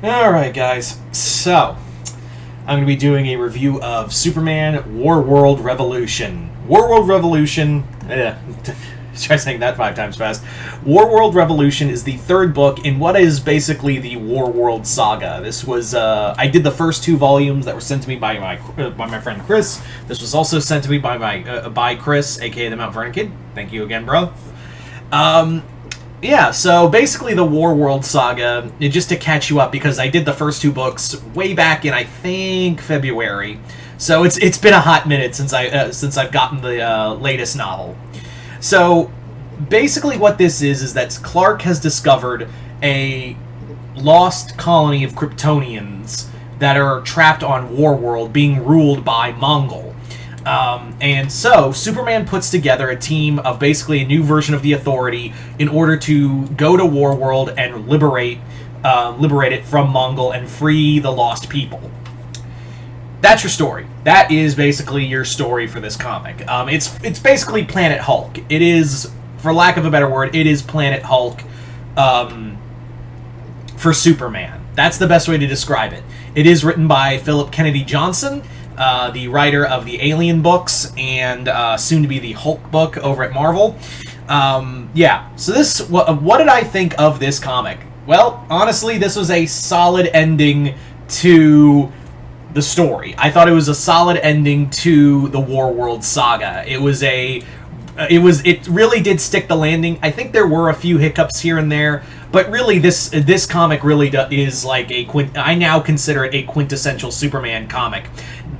Alright, guys. So, I'm going to be doing a review of Superman Warworld Revolution. Warworld Revolution... try saying that 5 times fast. Warworld Revolution is the third book in what is basically the Warworld saga. This was, I did the first 2 volumes that were sent to me by my friend Chris. This was also sent to me by Chris, aka the Mount Vernon Kid. Thank you again, bro. Yeah, so basically the Warworld saga, just to catch you up, because I did the first 2 books way back in, I think, February. So it's been a hot minute since I've gotten the latest novel. So basically what this is that Clark has discovered a lost colony of Kryptonians that are trapped on Warworld, being ruled by Mongol. And so Superman puts together a team of basically a new version of the Authority in order to go to Warworld and liberate it from Mongol and free the lost people. That's your story. That is basically your story for this comic. It's basically Planet Hulk. It is, for lack of a better word, it is Planet Hulk for Superman. That's the best way to describe it. It is written by Philip Kennedy Johnson, the writer of the Alien books and soon to be the Hulk book over at Marvel. Yeah, so what did I think of this comic? Well, honestly, this was a solid ending to the story. I thought it was a solid ending to the Warworld saga. It really did stick the landing. I think there were a few hiccups here and there, but really this comic really is like I now consider it a quintessential Superman comic.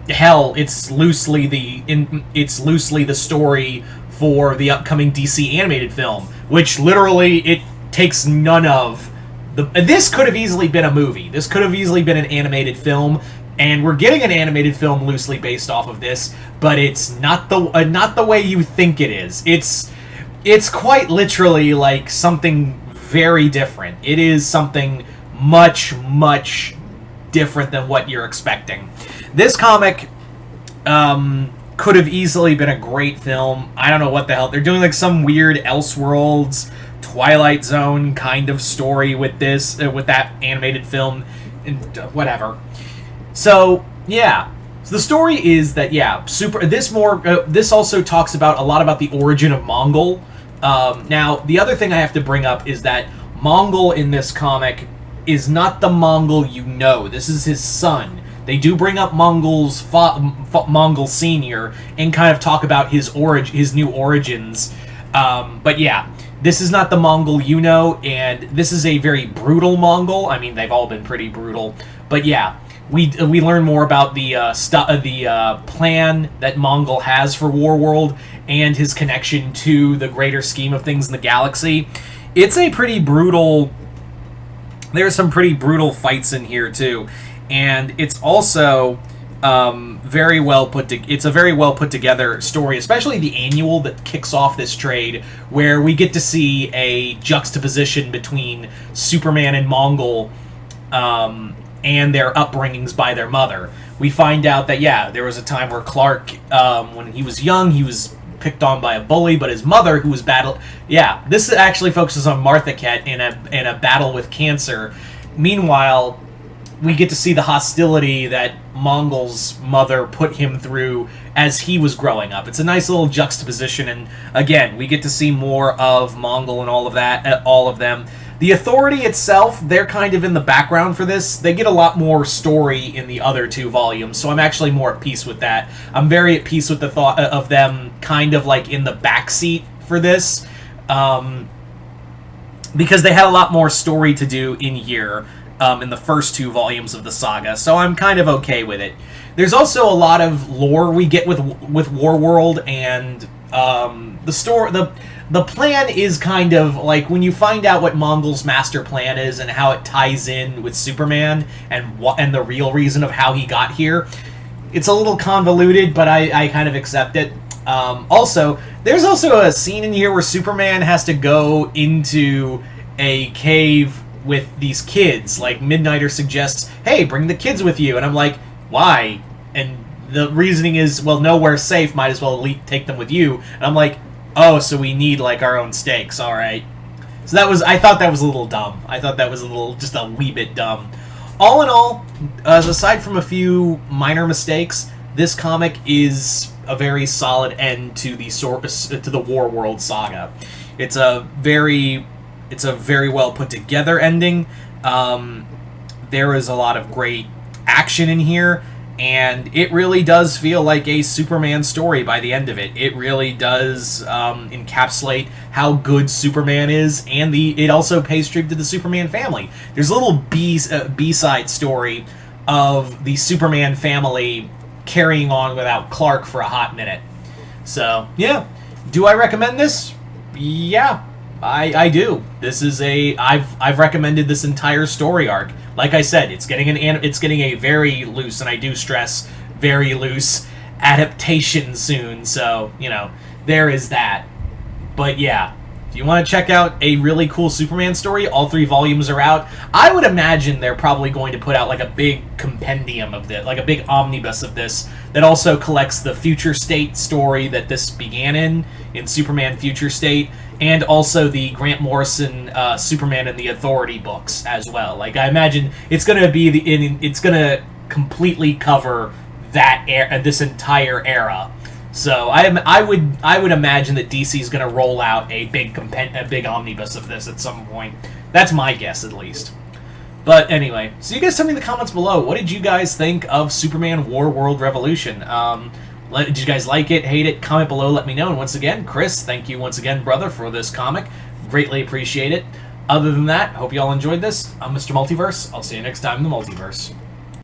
Hell, it's loosely the story for the upcoming DC animated film, which literally it takes none of the. This could have easily been a movie. This could have easily been an animated film, and we're getting an animated film loosely based off of this, but it's not the way you think it is. It's quite literally like something very different. It is something much different than what you're expecting. This comic could have easily been a great film. I don't know what the hell. They're doing like some weird Elseworlds, Twilight Zone kind of story with this, with that animated film, and whatever. So, yeah. So the story is that, yeah, this also talks about a lot about the origin of Mongol. Now, the other thing I have to bring up is that Mongol in this comic is not the Mongol you know. This is his son. They do bring up Mongol Senior and kind of talk about his new origins. But yeah, this is not the Mongol you know, and this is a very brutal Mongol. I mean, they've all been pretty brutal. But yeah, we learn more about the plan that Mongol has for Warworld and his connection to the greater scheme of things in the galaxy. It's a pretty brutal. There's some pretty brutal fights in here too, and it's also very well put. It's a very well put together story, especially the annual that kicks off this trade, where we get to see a juxtaposition between Superman and Mongol, and their upbringings by their mother. We find out that yeah, there was a time where Clark, when he was young, he was picked on by a bully, but his mother, who was this actually focuses on Martha Kett in a battle with cancer. Meanwhile, we get to see the hostility that Mongol's mother put him through as he was growing up. It's a nice little juxtaposition, and again, we get to see more of Mongol and all of them. The Authority itself, they're kind of in the background for this. They get a lot more story in the other 2 volumes, so I'm actually more at peace with that. I'm very at peace with the thought of them kind of like in the backseat for this, because they had a lot more story to do in here in the first 2 volumes of the saga, so I'm kind of okay with it. There's also a lot of lore we get with Warworld, and the plan is kind of like when you find out what Mongol's master plan is and how it ties in with Superman and the real reason of how he got here. It's a little convoluted, but I kind of accept it. Also, there's also a scene in here where Superman has to go into a cave with these kids. Like, Midnighter suggests, hey, bring the kids with you. And I'm like, why? And the reasoning is, well, nowhere's safe, might as well take them with you. And I'm like, oh, so we need, like, our own stakes, alright. So I thought that was a little dumb. I thought that was just a wee bit dumb. all in all, aside from a few minor mistakes, this comic is a very solid end to the Warworld saga. It's a very well put together ending. There is a lot of great action in here, and it really does feel like a Superman story by the end of it. It really does encapsulate how good Superman is, and it also pays tribute to the Superman family. There's a little B-side story of the Superman family carrying on without Clark for a hot minute. So, yeah. Do I recommend this? Yeah, I do. This is I've recommended this entire story arc. Like I said, it's getting a very loose, and I do stress very loose, adaptation soon. So, there is that. But yeah, if you want to check out a really cool Superman story, all 3 volumes are out. I would imagine they're probably going to put out like a big compendium of this, like a big omnibus of this, that also collects the Future State story that this began in Superman Future State, and also the Grant Morrison Superman and the Authority books as well. Like, I imagine it's going to be it's going to completely cover this entire era. So I would imagine that DC is going to roll out a big omnibus of this at some point. That's my guess, at least. But anyway, so you guys tell me in the comments below, what did you guys think of Superman Warworld Revolution? Did you guys like it, hate it? Comment below, let me know. And once again, Chris, thank you once again, brother, for this comic. Greatly appreciate it. Other than that, hope you all enjoyed this. I'm Mr. Multiverse. I'll see you next time in the Multiverse.